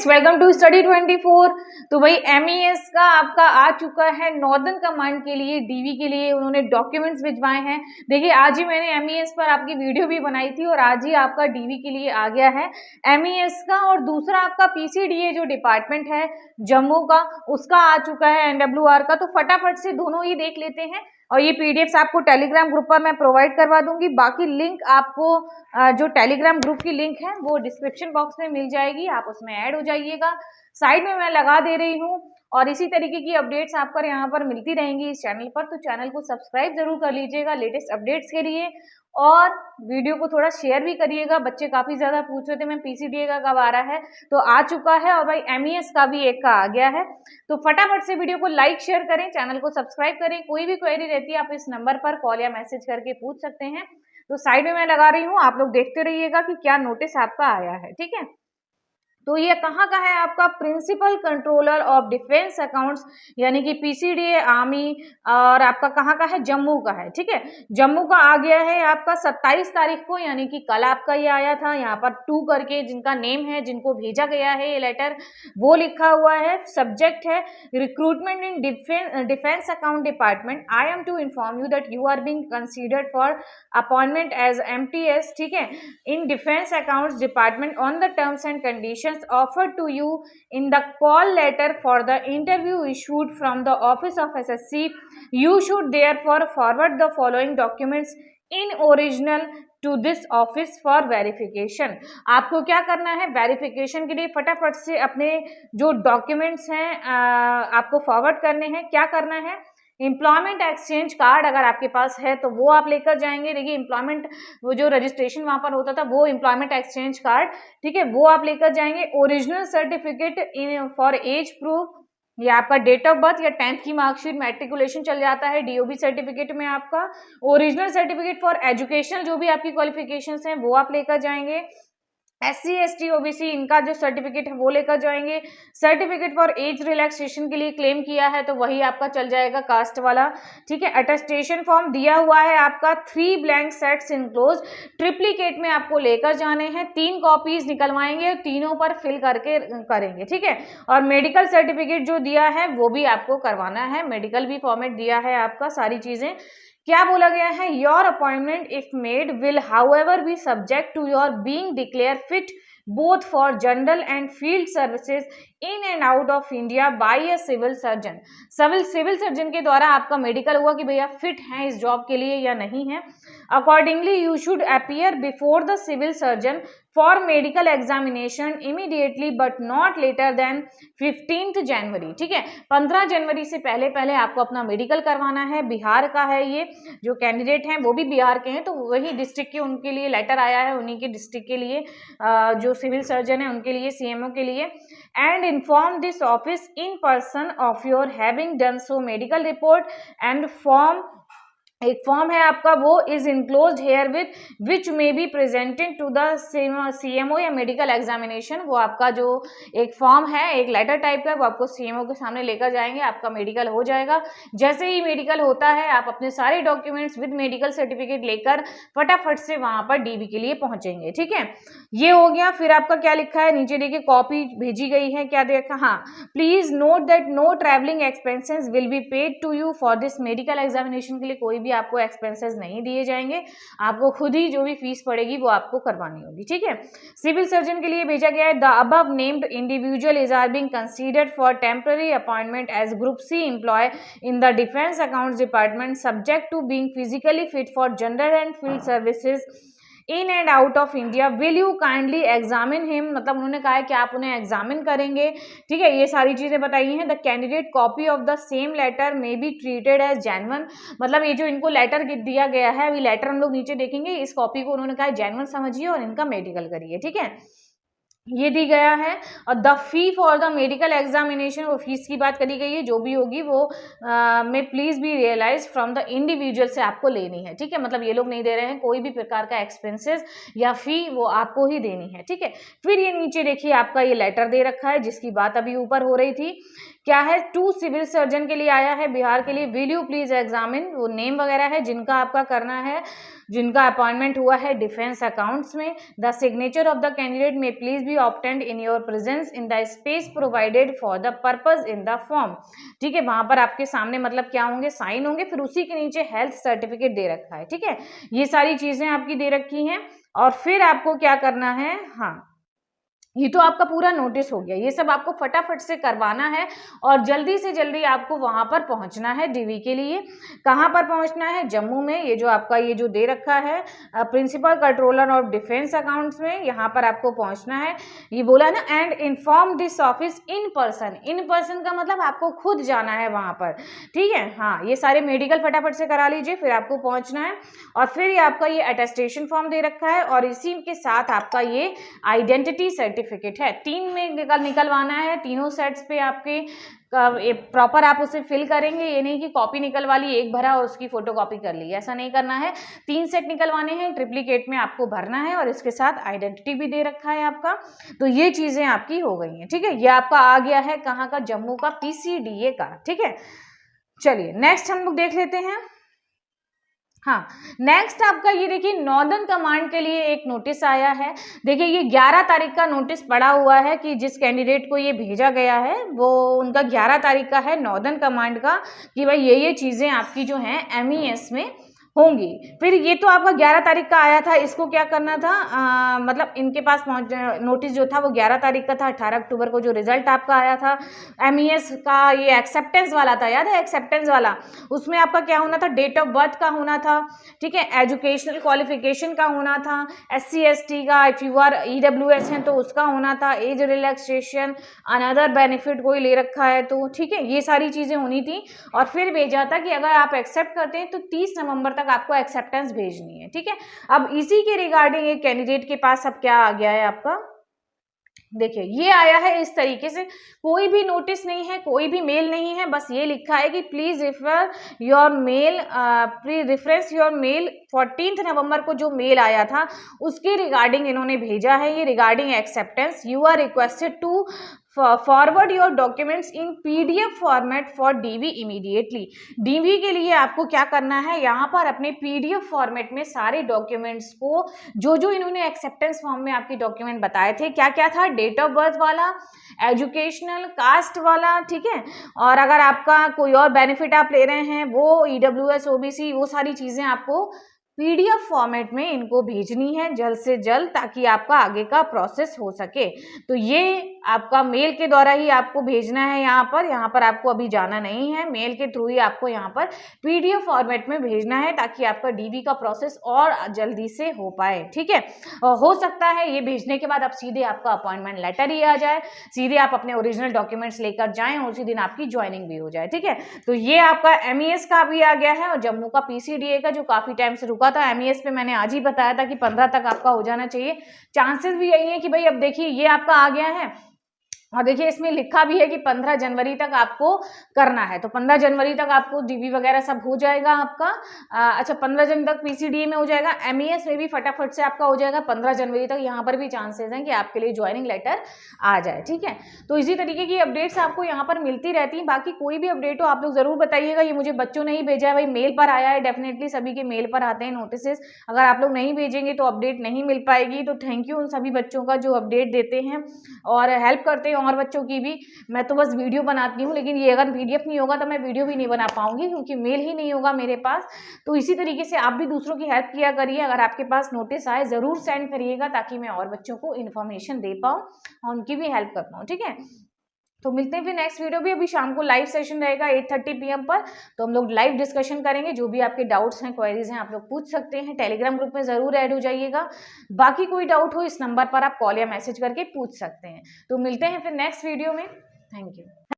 Students, welcome to study 24। तो भाई MES का आपका आ चुका है नॉर्दर्न कमांड के लिए, डीवी के लिए उन्होंने डॉक्यूमेंट्स भिजवाए हैं। देखिए आज ही मैंने MES पर आपकी वीडियो भी बनाई थी और आज ही आपका डीवी के लिए आ गया है MES का। और दूसरा आपका PCDA जो डिपार्टमेंट है जम्मू का, उसका आ चुका है NWR का। तो फटाफट से दोनों ही देख लेते हैं और ये PDFs आपको टेलीग्राम ग्रुप पर मैं प्रोवाइड करवा दूंगी। बाकी लिंक आपको जो टेलीग्राम ग्रुप की लिंक है वो डिस्क्रिप्शन बॉक्स में मिल जाएगी, आप उसमें ऐड हो जाइएगा। साइड में मैं लगा दे रही हूँ और इसी तरीके की अपडेट्स आपको यहाँ पर मिलती रहेंगी इस चैनल पर, तो चैनल को सब्सक्राइब जरूर कर लीजिएगा लेटेस्ट अपडेट्स के लिए। और वीडियो को थोड़ा शेयर भी करिएगा, बच्चे काफी ज्यादा पूछ रहे थे मैम PCDA का कब आ रहा है, तो आ चुका है। और भाई MES का भी एक का आ गया है। तो फटाफट से वीडियो को लाइक शेयर करें, चैनल को सब्सक्राइब करें। कोई भी क्वेरी रहती है आप इस नंबर पर कॉल या मैसेज करके पूछ सकते हैं। तो साइड में मैं लगा रही हूँ, आप लोग देखते रहिएगा कि क्या नोटिस आपका आया है। ठीक है, तो ये कहाँ का है आपका principal controller of defence accounts यानी कि PCDA आर्मी, और आपका कहाँ का है, जम्मू का है। ठीक है, जम्मू का आ गया है आपका 27 तारीख को, यानी कि कल आपका ये आया था। यहाँ पर 2 करके जिनका नेम है, जिनको भेजा गया है ये लेटर, वो लिखा हुआ है। सब्जेक्ट है recruitment in defence account department. I am to inform you that you are being considered for appointment as MTS, ठीक है, in defense accounts department on the terms and conditions offered to you in the call letter for the interview issued from the office of SSC. You should therefore forward the following documents in original to this office for verification. आपको क्या करना है, verification के लिए फटाफट से अपने जो डॉक्यूमेंट्स हैं आपको फॉरवर्ड करने हैं। क्या करना है, एम्प्लॉयमेंट एक्सचेंज कार्ड अगर आपके पास है तो वो आप लेकर जाएंगे। देखिए एम्प्लॉयमेंट वो जो रजिस्ट्रेशन वहां पर होता था वो एम्प्लॉयमेंट एक्सचेंज कार्ड, ठीक है, वो आप लेकर जाएंगे। Original certificate in for age proof, ये आपका डेट ऑफ बर्थ या 10th की मार्कशीट, मैट्रिकुलेशन चल जाता है DOB सर्टिफिकेट में आपका। ओरिजिनल सर्टिफिकेट फॉर एजुकेशनल जो भी आपकी क्वालिफिकेशंस हैं वो आप लेकर जाएंगे। SC ST OBC इनका जो सर्टिफिकेट है वो लेकर जाएंगे। सर्टिफिकेट फॉर एज रिलैक्सेशन के लिए क्लेम किया है तो वही आपका चल जाएगा, कास्ट वाला। ठीक है, अटेस्टेशन फॉर्म दिया हुआ है आपका 3 ब्लैंक सेट्स इनक्लोज, ट्रिप्लीकेट में आपको लेकर जाने हैं। 3 कॉपीज निकलवाएंगे और तीनों पर फिल करके करेंगे। ठीक है, और मेडिकल सर्टिफिकेट जो दिया है वो भी आपको करवाना है, मेडिकल भी फॉर्मेट दिया है आपका। सारी चीजें क्या बोला गया है, your appointment if made will however be subject to your being declare fit both for general and field services in and out of India by a civil surgeon. Civil surgeon के द्वारा आपका मेडिकल हुआ कि भैया fit हैं इस job के लिए या नहीं है। Accordingly you should appear before the civil surgeon for medical examination immediately but not later than 15th January. ठीक है, 15 जनवरी से पहले पहले आपको अपना मेडिकल करवाना है। बिहार का है ये, जो कैंडिडेट हैं वो भी बिहार के हैं, तो वही डिस्ट्रिक्ट के उनके लिए लेटर आया है, उन्हीं के डिस्ट्रिक्ट के लिए जो सिविल सर्जन है उनके लिए, CMO के लिए। And inform this office in person of your having done so medical report and form, एक फॉर्म है आपका वो is enclosed herewith which may be presented to the CMO या मेडिकल एग्जामिनेशन। वो आपका जो एक फॉर्म है, एक लेटर टाइप का, वो आपको CMO के सामने लेकर जाएंगे, आपका मेडिकल हो जाएगा। जैसे ही मेडिकल होता है आप अपने सारे डॉक्यूमेंट्स विद मेडिकल सर्टिफिकेट लेकर फटाफट से वहां पर DV के लिए पहुंचेंगे। ठीक है, ये हो गया। फिर आपका क्या लिखा है नीचे देखिए, कॉपी भेजी गई है, क्या देखा, हाँ, please note that no travelling expenses will be paid to you for this medical examination. के लिए कोई भी आपको एक्सपेंसेस नहीं दिए जाएंगे, आपको खुद ही जो भी फीस पड़ेगी वो आपको करवानी होगी। ठीक है, सिविल सर्जन के लिए भेजा गया है, the above named individual is are being considered for temporary appointment as group C employ in the defence accounts department subject to being physically fit for general and field services in and out of India. Will you kindly examine him, मतलब उन्होंने कहा है कि आप उन्हें examine करेंगे। ठीक है, ये सारी चीजें बताई हैं। The candidate copy of the same letter may be treated as genuine, मतलब ये जो इनको लेटर दिया गया है, अभी लेटर हम लोग नीचे देखेंगे, इस कॉपी को उन्होंने कहा जेन्युइन समझिए और इनका मेडिकल करिए। ठीक है, ये दी गया है। और the fee for the medical examination, वो फीस की बात करी गई है, जो भी होगी वो में please be realise from the individual से आपको लेनी है। ठीक है, मतलब ये लोग नहीं दे रहे हैं कोई भी प्रकार का एक्सपेंसेस या फी, वो आपको ही देनी है। ठीक है, फिर ये नीचे देखिए आपका ये लेटर दे रखा है जिसकी बात अभी ऊपर हो रही थी क्या है, 2 सिविल सर्जन के लिए आया है बिहार के लिए। विल यू प्लीज एग्जामिन, वो नेम वगैरह है जिनका आपका करना है, जिनका अपॉइंटमेंट हुआ है डिफेंस अकाउंट्स में। The signature of the candidate may please be obtained in your presence in the space provided for the purpose in the form. ठीक है, वहां पर आपके सामने मतलब क्या होंगे, साइन होंगे, फिर उसी के नीचे हेल्थ सर्टिफिकेट दे रखा है। ठीक है, ये सारी चीजें आपकी दे रखी हैं। और फिर आपको क्या करना है, हाँ ये तो आपका पूरा नोटिस हो गया, ये सब आपको फटाफट से करवाना है और जल्दी से जल्दी आपको वहां पर पहुंचना है डीवी के लिए। कहां पर पहुंचना है, जम्मू में। ये जो आपका ये जो दे रखा है principal controller of defence accounts में, यहाँ पर आपको पहुंचना है। ये बोला ना, and inform this office in person. In person का मतलब आपको खुद जाना है वहां पर। ठीक है, हाँ ये सारे मेडिकल फटाफट से करा लीजिए, फिर आपको पहुंचना है। और फिर ये आपका ये अटेस्टेशन फॉर्म दे रखा है और इसी के साथ आपका ये आइडेंटिटी सर्टिफिकेट है। 3 में निकलवाना है, तीनों सेट्स पे आपके प्रॉपर आप उसे फिल करेंगे। ये नहीं कि कॉपी निकलवा ली, एक भरा और उसकी फोटो कॉपी कर ली, ऐसा नहीं करना है। 3 सेट निकलवाने हैं, ट्रिप्लिकेट में आपको भरना है और इसके साथ आइडेंटिटी भी दे रखा है आपका। तो ये चीजें आपकी हो गई हैं। ठीक है, ये आपका आ गया है कहाँ का, जम्मू का PCDA का। ठीक है, चलिए नेक्स्ट हम लोग देख लेते हैं। हाँ, नेक्स्ट आपका ये देखिए नॉर्दर्न कमांड के लिए एक नोटिस आया है। देखिए ये 11 तारीख का नोटिस पड़ा हुआ है कि जिस कैंडिडेट को ये भेजा गया है वो उनका 11 तारीख का है नॉर्दर्न कमांड का, कि भाई ये चीज़ें आपकी जो हैं MES में होंगी। फिर ये तो आपका 11 तारीख का आया था, इसको क्या करना था, मतलब इनके पास नोटिस जो था वो 11 तारीख का था। 18 अक्टूबर को जो रिजल्ट आपका आया था MES का, ये एक्सेप्टेंस वाला था, याद है एक्सेप्टेंस वाला, उसमें आपका क्या होना था, डेट ऑफ बर्थ का होना था। ठीक है, एजुकेशनल क्वालिफिकेशन का होना था, SC ST का, इफ यू आर EWS हैं तो उसका होना था, एज रिलैक्सेशन, अनदर बेनिफिट कोई ले रखा है तो। ठीक है, ये सारी चीज़ें होनी थी। और फिर भेजा था कि अगर आप एक्सेप्ट करते हैं तो 30 नवंबर तक आपको एक्सेप्टेंस भेजनी है। ठीक है, अब इसी के रिगार्डिंग एक कैंडिडेट के पास अब क्या आ गया है आपका, देखिए ये आया है इस तरीके से। कोई भी नोटिस नहीं है, कोई भी मेल नहीं है, बस ये लिखा है कि please refer your mail, please reference your mail. 14 नवंबर को जो मेल आया था उसके रिगार्डिंग इन्होंने भेजा है, ये regarding acceptance. You are requested to forward your documents in PDF format for DV immediately. DV के लिए आपको क्या करना है, यहाँ पर अपने PDF फॉर्मेट में सारे डॉक्यूमेंट्स को, जो जो इन्होंने एक्सेप्टेंस फॉर्म में आपके डॉक्यूमेंट बताए थे, क्या क्या था, डेट ऑफ बर्थ वाला, एजुकेशनल, कास्ट वाला। ठीक है, और अगर आपका कोई और बेनिफिट आप ले रहे हैं वो EWS OBC, वो सारी चीज़ें आपको PDF फॉर्मेट में इनको भेजनी है जल्द से जल्द, ताकि आपका आगे का प्रोसेस हो सके। तो ये आपका मेल के द्वारा ही आपको भेजना है यहाँ पर आपको अभी जाना नहीं है, मेल के थ्रू ही आपको यहाँ पर PDF फॉर्मेट में भेजना है, ताकि आपका DV का प्रोसेस और जल्दी से हो पाए। ठीक है, हो सकता है ये भेजने के बाद अब सीधे आपका अपॉइंटमेंट लेटर ही आ जाए, सीधे आप अपने ओरिजिनल डॉक्यूमेंट्स लेकर जाएं और उसी दिन आपकी ज्वाइनिंग भी हो जाए। ठीक है, तो ये आपका MES का भी आ गया है और जम्मू का PCDA का जो काफी टाइम से रुका था। MES पे मैंने आज ही बताया था कि 15 तक आपका हो जाना चाहिए। चांसेस भी यही है कि भाई अब देखिए ये आपका आ गया है और देखिए इसमें लिखा भी है कि 15 जनवरी तक आपको करना है, तो 15 जनवरी तक आपको DV वगैरह सब हो जाएगा आपका। अच्छा 15 जनवरी तक PCDA में हो जाएगा, MES में भी फटाफट से आपका हो जाएगा 15 जनवरी तक। यहाँ पर भी चांसेस हैं कि आपके लिए ज्वाइनिंग लेटर आ जाए। ठीक है, तो इसी तरीके की अपडेट्स आपको यहाँ पर मिलती रहती हैं। बाकी कोई भी अपडेट हो आप लोग जरूर बताइएगा। ये मुझे बच्चों ने ही भेजा है, भाई मेल पर आया है, डेफिनेटली सभी के मेल पर आते हैं नोटिस। अगर आप लोग नहीं भेजेंगे तो अपडेट नहीं मिल पाएगी। तो थैंक यू उन सभी बच्चों का जो अपडेट देते हैं और हेल्प करते हैं और बच्चों की भी। मैं तो बस वीडियो बनाती हूँ, लेकिन ये अगर PDF नहीं होगा तो मैं वीडियो भी नहीं बना पाऊंगी, क्योंकि मेल ही नहीं होगा मेरे पास। तो इसी तरीके से आप भी दूसरों की हेल्प किया करिए। अगर आपके पास नोटिस आए जरूर सेंड करिएगा, ताकि मैं और बच्चों को इन्फॉर्मेशन दे पाऊँ और उनकी भी हेल्प कर पाऊँ। ठीक है, तो मिलते हैं फिर नेक्स्ट वीडियो भी। अभी शाम को लाइव सेशन रहेगा 8:30 PM पर, तो हम लोग लाइव डिस्कशन करेंगे। जो भी आपके डाउट्स हैं, क्वेरीज हैं, आप लोग पूछ सकते हैं। टेलीग्राम ग्रुप में जरूर ऐड हो जाइएगा। बाकी कोई डाउट हो इस नंबर पर आप कॉल या मैसेज करके पूछ सकते हैं। तो मिलते हैं फिर नेक्स्ट वीडियो में। Thank you.